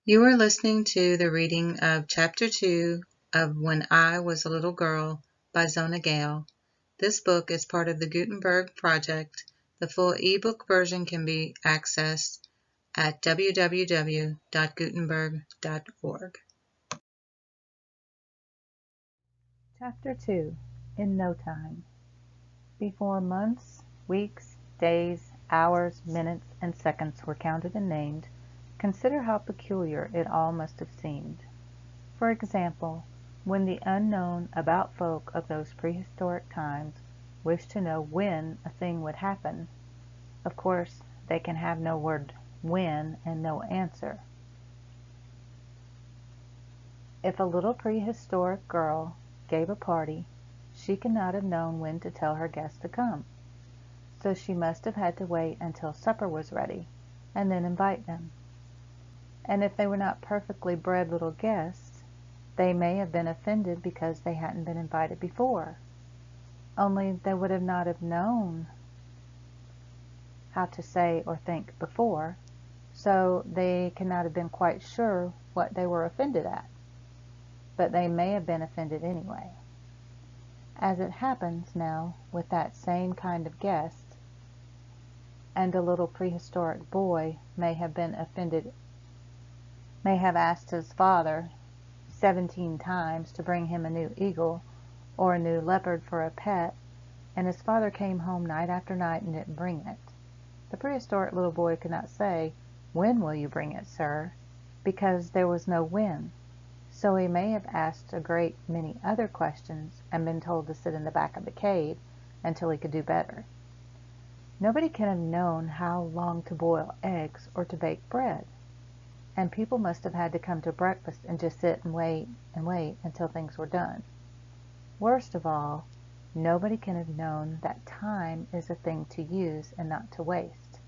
You are listening to the reading of Chapter 2 of When I Was a Little Girl by Zona Gale. This book is part of the Gutenberg project. The full ebook version can be accessed at www.gutenberg.org. Chapter 2 In No Time. Before months, weeks, days, hours, minutes, and seconds were counted and named, consider how peculiar it all must have seemed. For example, when the unknown about folk of those prehistoric times wished to know when a thing would happen, of course they can have no word when and no answer. If a little prehistoric girl gave a party, she could not have known when to tell her guests to come, so she must have had to wait until supper was ready and then invite them. And if they were not perfectly bred little guests, they may have been offended because they hadn't been invited before, only they would have not have known how to say or think before, so they could not have been quite sure what they were offended at, but they may have been offended anyway. As it happens now with that same kind of guest, and a little prehistoric boy may have been offended, may have asked his father 17 times to bring him a new eagle or a new leopard for a pet, and his father came home night after night and didn't bring it. The prehistoric little boy could not say, "When will you bring it, sir?" because there was no when. So he may have asked a great many other questions and been told to sit in the back of the cave until he could do better. Nobody can have known how long to boil eggs or to bake bread, and people must have had to come to breakfast and just sit and wait until things were done. Worst of all, nobody can have known that time is a thing to use and not to waste.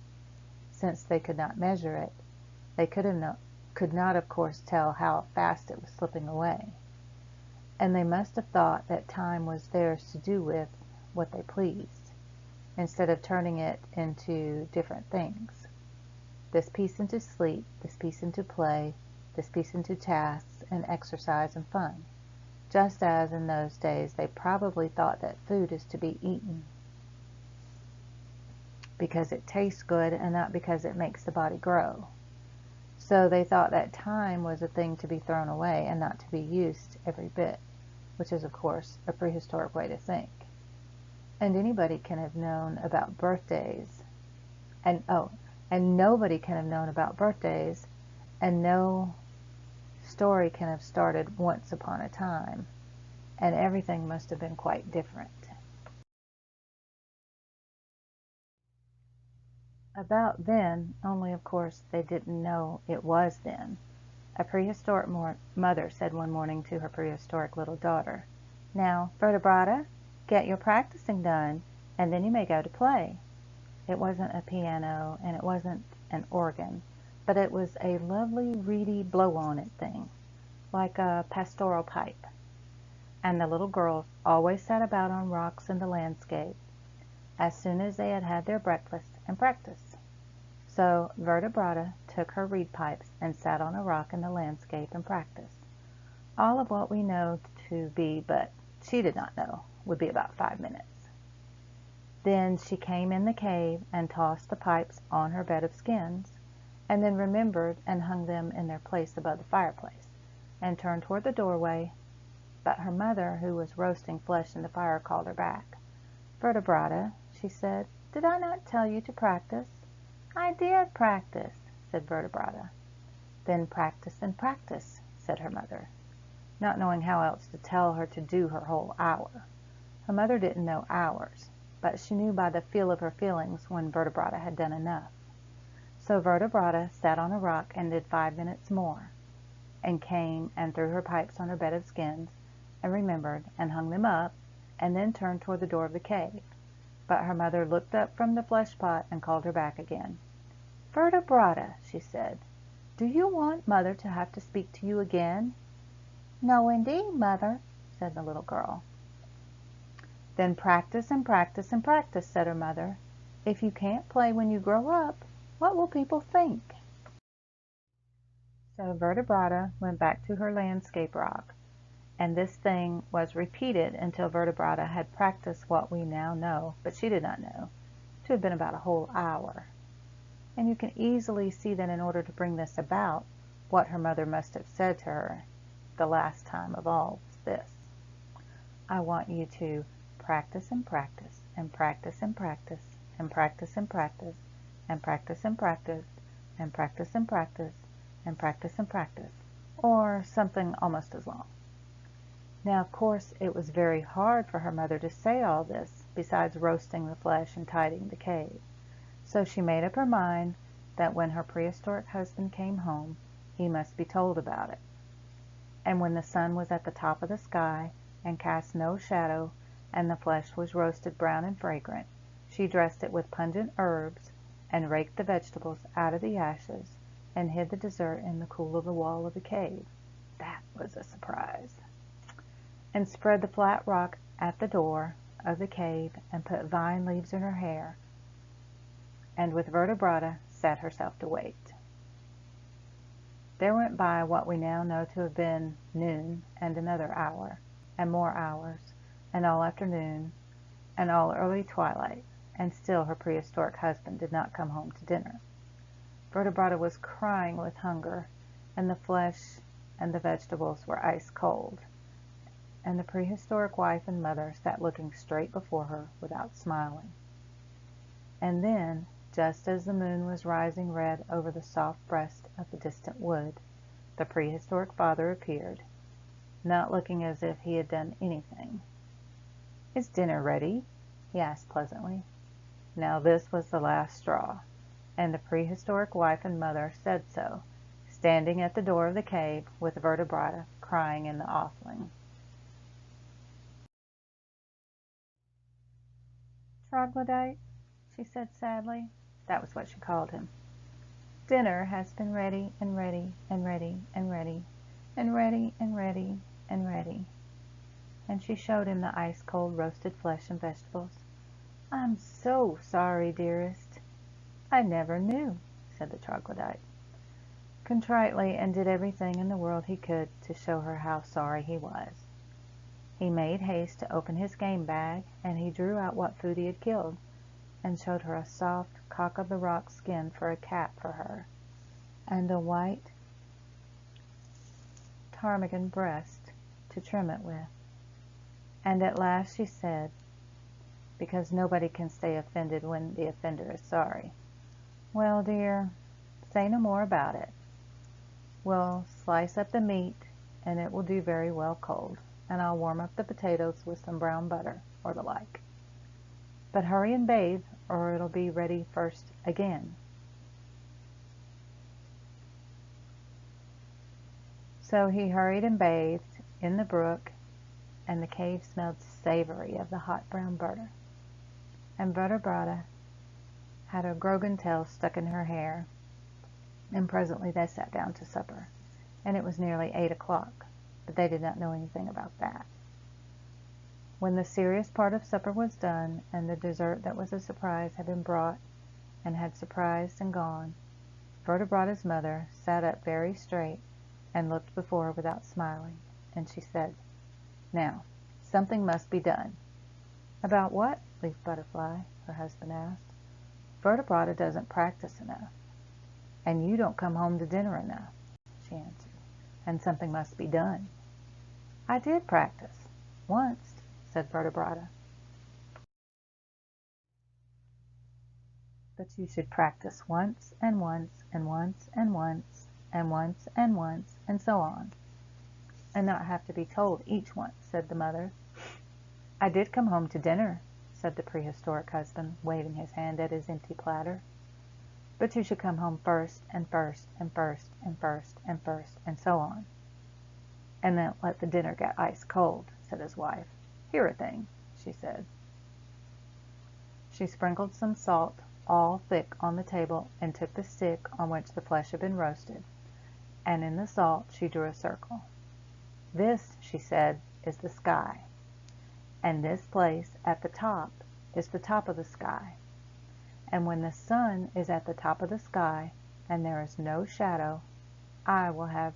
Since they could not measure it, they could not of course tell how fast it was slipping away, and they must have thought that time was theirs to do with what they pleased, instead of turning it into different things. This piece into sleep, this piece into play, this piece into tasks and exercise and fun, just as in those days they probably thought that food is to be eaten because it tastes good and not because it makes the body grow. So they thought that time was a thing to be thrown away and not to be used every bit, which is of course a prehistoric way to think. And anybody can have known about birthdays, and nobody can have known about birthdays, and no story can have started once upon a time, and everything must have been quite different. About then, only of course they didn't know it was then. A prehistoric mother said one morning to her prehistoric little daughter, "Now, Vertebrata, get your practicing done, and then you may go to play." It wasn't a piano, and it wasn't an organ, but it was a lovely, reedy, blow-on-it thing, like a pastoral pipe. And the little girls always sat about on rocks in the landscape as soon as they had had their breakfast and practiced. So Vertebrata took her reed pipes and sat on a rock in the landscape and practiced. All of what we know to be, but she did not know, would be about 5 minutes. Then she came in the cave and tossed the pipes on her bed of skins, and then remembered and hung them in their place above the fireplace, and turned toward the doorway, but her mother, who was roasting flesh in the fire, called her back. "Vertebrata," she said, "did I not tell you to practice?" "I did practice," said Vertebrata. "Then practice and practice," said her mother, not knowing how else to tell her to do her whole hour. Her mother didn't know hours, but she knew by the feel of her feelings when Vertebrata had done enough. So Vertebrata sat on a rock and did 5 minutes more, and came and threw her pipes on her bed of skins, and remembered and hung them up, and then turned toward the door of the cave. But her mother looked up from the flesh pot and called her back again. "Vertebrata," she said, "do you want Mother to have to speak to you again?" "No, indeed, Mother," said the little girl. "Then practice and practice and practice," said her mother. "If you can't play when you grow up, what will people think?" So Vertebrata went back to her landscape rock, and this thing was repeated until Vertebrata had practiced what we now know, but she did not know, to have been about a whole hour. And you can easily see that in order to bring this about, what her mother must have said to her the last time of all was this: I want you to practice and practice and practice and practice and practice and practice and practice and practice and practice and practice and practice and practice, or something almost as long. Now, of course, it was very hard for her mother to say all this, besides roasting the flesh and tidying the cave. So she made up her mind that when her prehistoric husband came home, he must be told about it. And when the sun was at the top of the sky and cast no shadow, and the flesh was roasted brown and fragrant, she dressed it with pungent herbs, and raked the vegetables out of the ashes, and hid the dessert in the cool of the wall of the cave. That was a surprise. And spread the flat rock at the door of the cave, and put vine leaves in her hair, and with Vertebrata set herself to wait. There went by what we now know to have been noon, and another hour, and more hours, and all afternoon, and all early twilight, and still her prehistoric husband did not come home to dinner. Vertebrata was crying with hunger, and the flesh and the vegetables were ice cold, and the prehistoric wife and mother sat looking straight before her without smiling. And then, just as the moon was rising red over the soft breast of the distant wood, the prehistoric father appeared, not looking as if he had done anything. "Is dinner ready?" he asked pleasantly. Now this was the last straw, and the prehistoric wife and mother said so, standing at the door of the cave with Vertebrata crying in the offing. "Troglodyte," she said sadly. That was what she called him. "Dinner has been ready and ready and ready and ready and ready and ready and ready." And she showed him the ice-cold roasted flesh and vegetables. "I'm so sorry, dearest." "I never knew," said the Troglodyte, contritely, and did everything in the world he could to show her how sorry he was. He made haste to open his game bag, and he drew out what food he had killed, and showed her a soft cock-of-the-rock skin for a cap for her, and a white ptarmigan breast to trim it with. And at last she said, because nobody can stay offended when the offender is sorry, "Well, dear, say no more about it. We'll slice up the meat, and it will do very well cold, and I'll warm up the potatoes with some brown butter, or the like. But hurry and bathe, or it'll be ready first again." So he hurried and bathed in the brook, and the cave smelled savory of the hot brown butter. And Vertebrata had a grogan tail stuck in her hair, and presently they sat down to supper, and it was nearly 8 o'clock, but they did not know anything about that. When the serious part of supper was done, and the dessert that was a surprise had been brought, and had surprised and gone, Vertebrata's mother sat up very straight, and looked before her without smiling, and she said, "Now, something must be done." "About what, Leaf Butterfly?" her husband asked. "Vertebrata doesn't practice enough, and you don't come home to dinner enough," she answered, "and something must be done." "I did practice, once," said Vertebrata. "But you should practice once and once and once and once and once and once, and so on, and not have to be told each once," said the mother. "I did come home to dinner," said the prehistoric husband, waving his hand at his empty platter. "But you should come home first, and first, and first, and first, and first, and so on, and then let the dinner get ice cold," said his wife. "Here a thing," she said. She sprinkled some salt all thick on the table, and took the stick on which the flesh had been roasted, and in the salt she drew a circle. "This," she said, "is the sky, and this place at the top is the top of the sky, and when the sun is at the top of the sky, and there is no shadow, I will have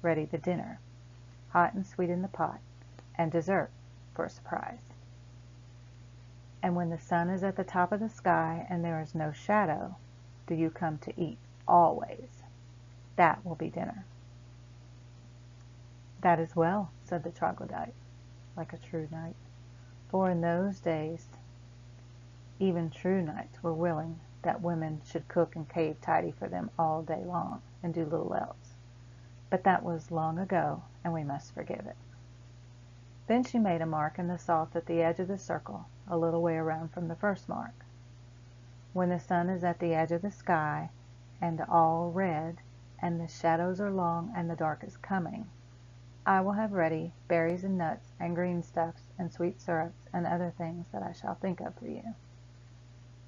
ready the dinner, hot and sweet in the pot, and dessert for a surprise. And when the sun is at the top of the sky and there is no shadow, do you come to eat always. That will be dinner. That is well, said the troglodyte, like a true knight. For in those days, even true knights were willing that women should cook and cave tidy for them all day long, and do little else. But that was long ago, and we must forgive it. Then she made a mark in the salt at the edge of the circle, a little way around from the first mark. When the sun is at the edge of the sky, and all red, and the shadows are long, and the dark is coming, I will have ready berries and nuts, and green stuffs, and sweet syrups, and other things that I shall think of for you.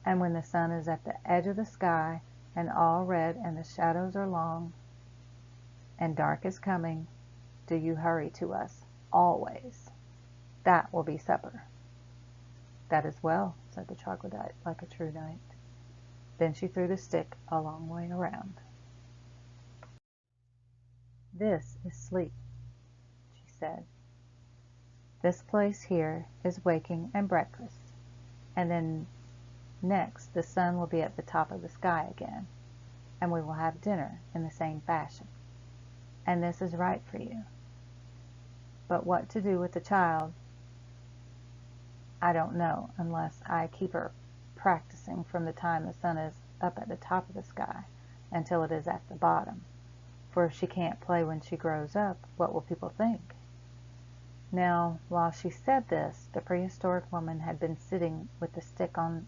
And when the sun is at the edge of the sky, and all red, and the shadows are long, and dark is coming, do you hurry to us always. That will be supper. That is well, said the troglodyte, like a true knight. Then she threw the stick a long way around. This is sleep, she said. This place here is waking and breakfast, and then next the sun will be at the top of the sky again, and we will have dinner in the same fashion. And this is right for you. But what to do with the child, I don't know, unless I keep her practicing from the time the sun is up at the top of the sky until it is at the bottom. For if she can't play when she grows up, what will people think? Now, while she said this, the prehistoric woman had been sitting with the stick on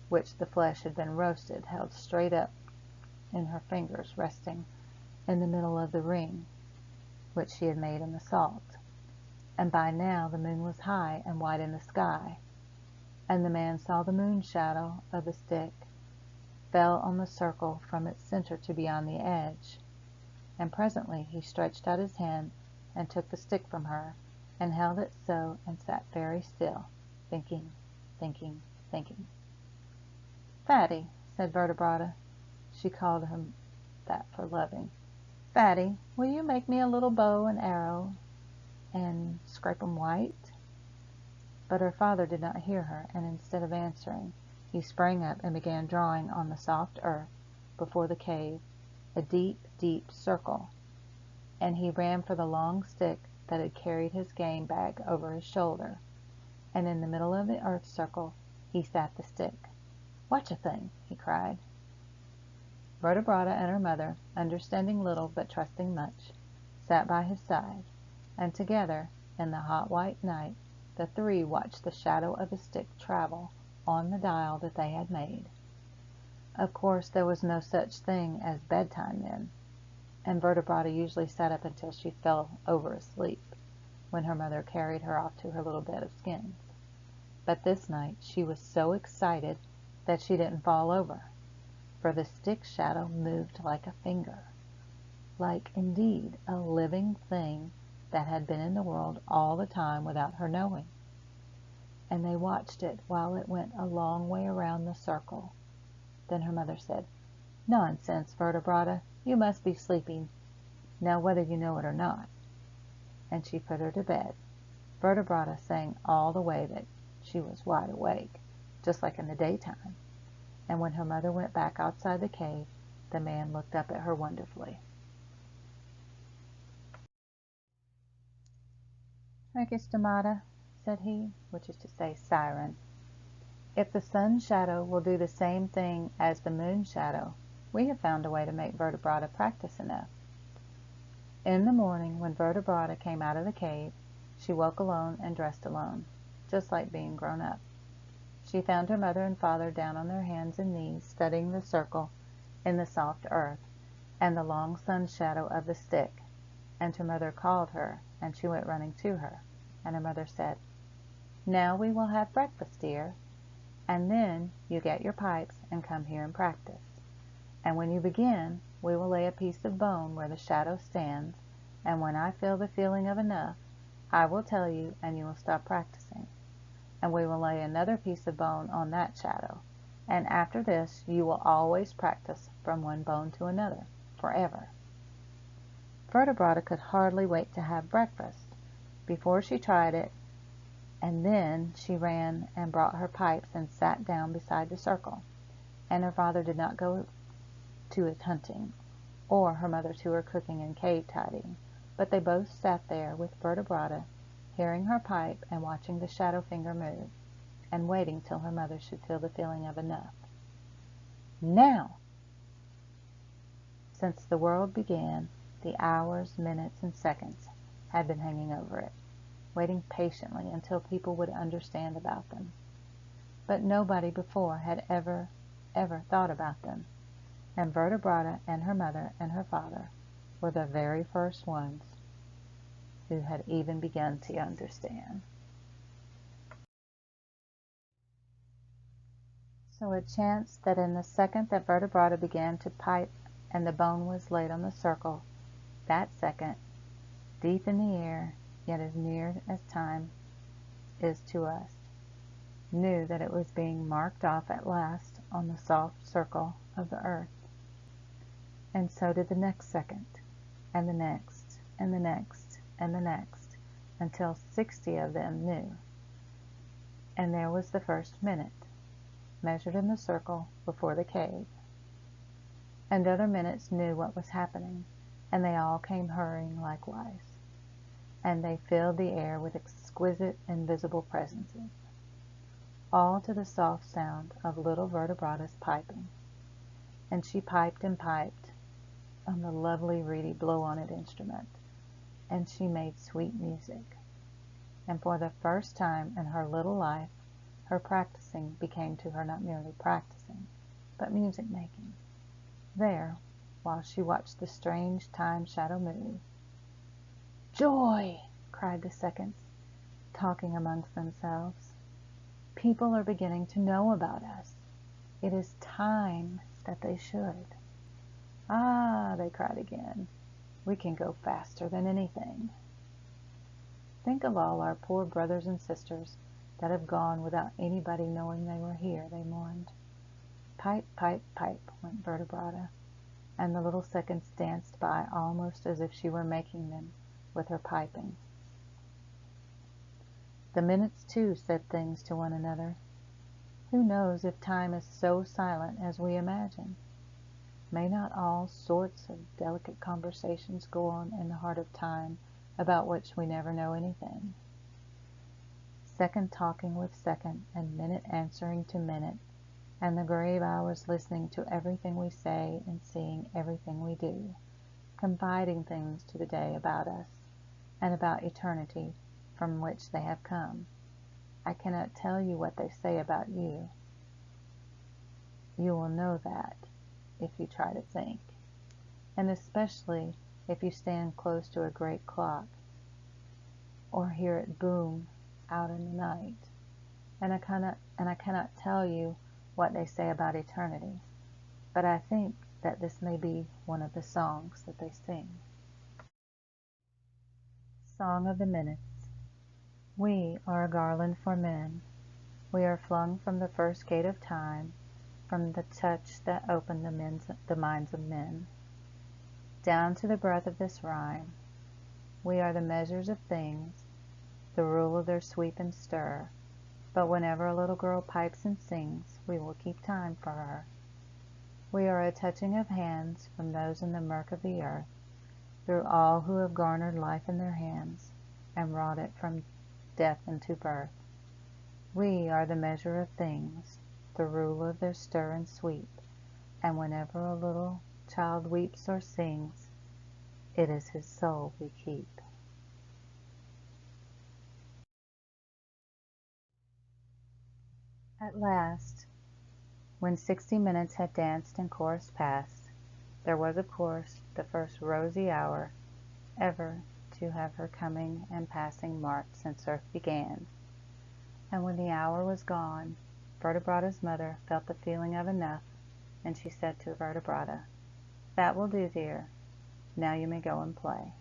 which the flesh had been roasted held straight up in her fingers, resting in the middle of the ring which she had made in the salt. And by now the moon was high and white in the sky, and the man saw the moon shadow of the stick fell on the circle from its center to beyond the edge. And presently he stretched out his hand and took the stick from her, and held it so, and sat very still, thinking, thinking, thinking. Fatty, said Vertebrata. She called him that for loving. Fatty, will you make me a little bow and arrow, and scrape 'em white? But her father did not hear her, and instead of answering, he sprang up and began drawing on the soft earth before the cave a deep, deep circle, and he ran for the long stick that had carried his game bag over his shoulder, and in the middle of the earth circle he sat the stick. Watch a thing, he cried. Vertebrata and her mother, understanding little but trusting much, sat by his side, and together, in the hot white night, the three watched the shadow of the stick travel on the dial that they had made. Of course, there was no such thing as bedtime then, and Vertebrata usually sat up until she fell over asleep, when her mother carried her off to her little bed of skins. But this night she was so excited that she didn't fall over, for the stick shadow moved like a finger, like indeed a living thing that had been in the world all the time without her knowing. And they watched it while it went a long way around the circle. Then her mother said, Nonsense, Vertebrata, you must be sleeping, now whether you know it or not. And she put her to bed, Vertebrata saying all the way that she was wide awake, just like in the daytime. And when her mother went back outside the cave, the man looked up at her wonderfully. Registamata, said he, which is to say siren. If the sun shadow will do the same thing as the moon shadow, we have found a way to make Vertebrata practice enough. In the morning, when Vertebrata came out of the cave, she woke alone and dressed alone, just like being grown up. She found her mother and father down on their hands and knees, studying the circle in the soft earth, and the long sun shadow of the stick, and her mother called her, and she went running to her, and her mother said, Now we will have breakfast, dear, and then you get your pipes and come here and practice. And when you begin, we will lay a piece of bone where the shadow stands, and when I feel the feeling of enough, I will tell you, and you will stop practicing. And we will lay another piece of bone on that shadow, and after this you will always practice from one bone to another, forever. Vertebrata could hardly wait to have breakfast. Before she tried it, and then she ran and brought her pipes and sat down beside the circle. And her father did not go to his hunting, or her mother to her cooking and cave tidying, but they both sat there with Vertebrata, hearing her pipe and watching the shadow finger move, and waiting till her mother should feel the feeling of enough. Now! Since the world began, the hours, minutes, and seconds had been hanging over it, waiting patiently until people would understand about them. But nobody before had ever thought about them, and Vertebrata and her mother and her father were the very first ones who had even begun to understand. So it chanced that in the second that Vertebrata began to pipe and the bone was laid on the circle, that second, deep in the air, yet as near as time is to us, knew that it was being marked off at last on the soft circle of the earth. And so did the next second, and the next, and the next, and the next, until 60 of them knew. And there was the first minute, measured in the circle before the cave. And other minutes knew what was happening, and they all came hurrying likewise. And they filled the air with exquisite invisible presences, all to the soft sound of little Vertebrata's piping. And she piped and piped on the lovely reedy blow-on-it instrument, and she made sweet music. And for the first time in her little life, her practicing became to her not merely practicing, but music-making. There, while she watched the strange time shadow move. "Joy!" cried the seconds, talking amongst themselves. "People are beginning to know about us. It is time that they should." "Ah," they cried again, "we can go faster than anything." "Think of all our poor brothers and sisters that have gone without anybody knowing they were here," they mourned. Pipe, pipe, pipe, went Vertebrata, and the little seconds danced by almost as if she were making them with her piping. The minutes, too, said things to one another. Who knows if time is so silent as we imagine? May not all sorts of delicate conversations go on in the heart of time about which we never know anything? Second talking with second, and minute answering to minute, and the grave hours listening to everything we say and seeing everything we do, confiding things to the day about us, and about eternity from which they have come. I cannot tell you what they say about you. You will know that if you try to think, and especially if you stand close to a great clock, or hear it boom out in the night. And I cannot tell you what they say about eternity, but I think that this may be one of the songs that they sing. Song of the Minutes. We are a garland for men. We are flung from the first gate of time, from the touch that opened the minds of men. Down to the breath of this rhyme, we are the measures of things, the rule of their sweep and stir. But whenever a little girl pipes and sings, we will keep time for her. We are a touching of hands from those in the murk of the earth, through all who have garnered life in their hands, and wrought it from death into birth. We are the measure of things, the rule of their stir and sweep, and whenever a little child weeps or sings, it is his soul we keep. At last, when 60 minutes had danced and chorus past, there was of course the first rosy hour ever to have her coming and passing marked since earth began. And when the hour was gone, Vertebrata's mother felt the feeling of enough, and she said to Vertebrata, "That will do, dear. Now you may go and play."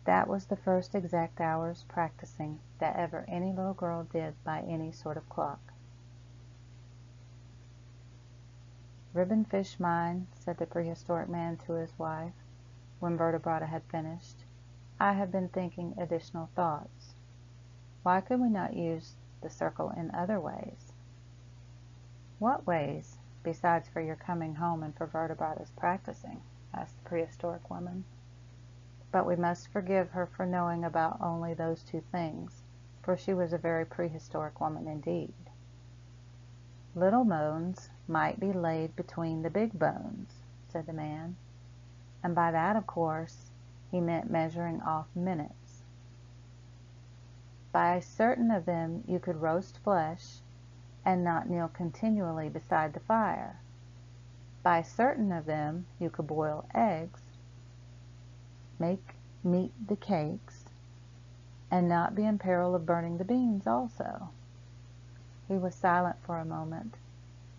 That was the first exact hour's practicing that ever any little girl did by any sort of clock. "Ribbon fish mine," said the prehistoric man to his wife, when Vertebrata had finished. "I have been thinking additional thoughts. Why could we not use the circle in other ways?" "What ways, besides for your coming home and for Vertebrata's practicing?" asked the prehistoric woman. But we must forgive her for knowing about only those two things, for she was a very prehistoric woman indeed. "Little bones might be laid between the big bones," said the man, and by that, of course, he meant measuring off minutes. "By certain of them you could roast flesh, and not kneel continually beside the fire. By certain of them you could boil eggs, make meat the cakes, and not be in peril of burning the beans also." He was silent for a moment,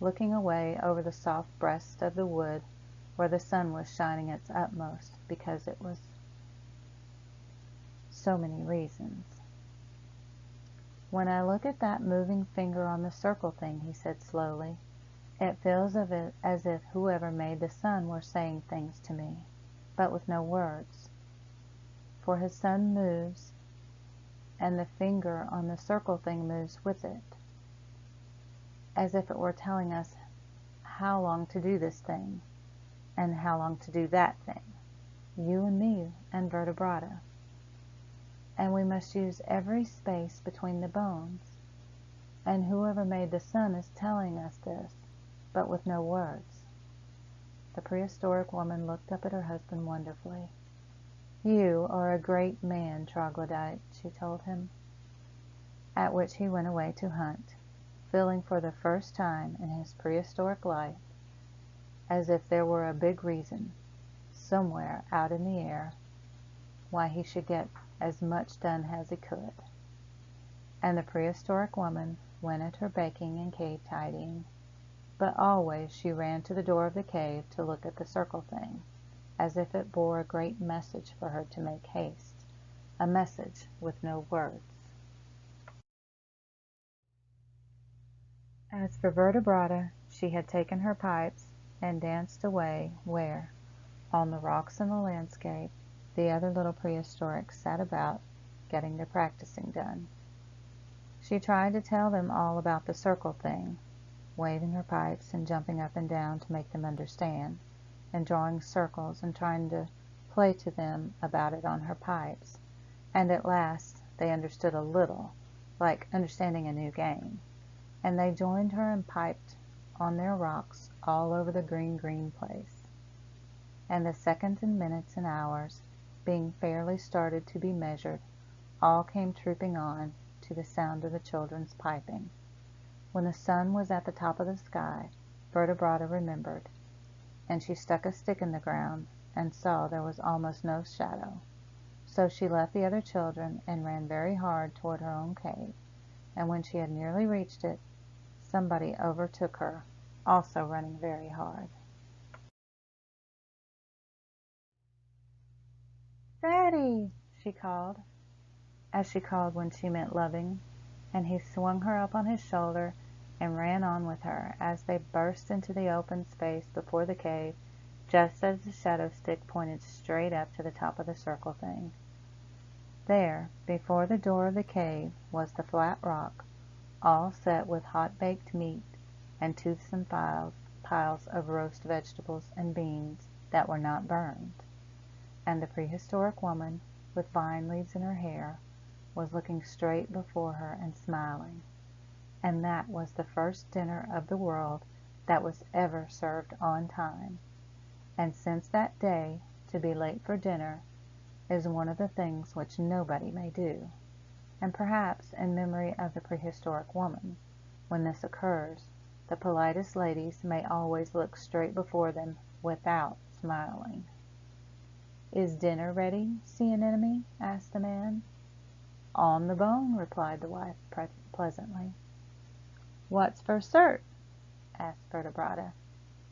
looking away over the soft breast of the wood where the sun was shining its utmost, because it was so many reasons. "When I look at that moving finger on the circle thing," he said slowly, "it feels as if whoever made the sun were saying things to me, but with no words. For his sun moves, and the finger on the circle thing moves with it, as if it were telling us how long to do this thing, and how long to do that thing, you and me and Vertebrata. And we must use every space between the bones, and whoever made the sun is telling us this, but with no words." The prehistoric woman looked up at her husband wonderfully. "You are a great man, troglodyte," she told him. At which he went away to hunt, feeling for the first time in his prehistoric life as if there were a big reason, somewhere out in the air, why he should get as much done as he could. And the prehistoric woman went at her baking and cave tidying, but always she ran to the door of the cave to look at the circle thing, as if it bore a great message for her to make haste, a message with no words. As for Vertebrata, she had taken her pipes and danced away where, on the rocks in the landscape, the other little prehistorics sat about, getting their practicing done. She tried to tell them all about the circle thing, waving her pipes and jumping up and down to make them understand, and drawing circles and trying to play to them about it on her pipes, and at last they understood a little, like understanding a new game, and they joined her and piped on their rocks all over the green place. And the seconds and minutes and hours, being fairly started to be measured, all came trooping on to the sound of the children's piping. When the sun was at the top of the sky, Vertebrata remembered, and she stuck a stick in the ground and saw there was almost no shadow. So she left the other children and ran very hard toward her own cave, and when she had nearly reached it, somebody overtook her, also running very hard. "Freddie!" she called, as she called when she meant loving, and he swung her up on his shoulder and ran on with her as they burst into the open space before the cave, just as the shadow stick pointed straight up to the top of the circle thing. There, before the door of the cave, was the flat rock, all set with hot-baked meat and toothsome piles of roast vegetables and beans that were not burned. And the prehistoric woman, with vine leaves in her hair, was looking straight before her and smiling. And that was the first dinner of the world that was ever served on time. And since that day, to be late for dinner is one of the things which nobody may do. And perhaps, in memory of the prehistoric woman, when this occurs, the politest ladies may always look straight before them without smiling. "Is dinner ready, Sea Anemone?" asked the man. "On the bone," replied the wife pleasantly. "What's for cert?" asked Vertebrata.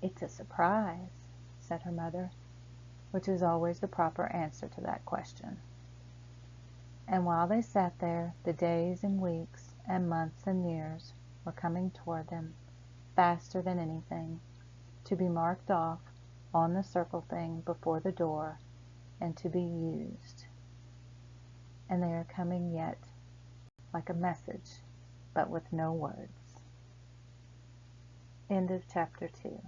"It's a surprise," said her mother, which is always the proper answer to that question. And while they sat there, the days and weeks and months and years were coming toward them, faster than anything, to be marked off on the circle thing before the door, and to be used. And they are coming yet, like a message, but with no words. End of chapter 2.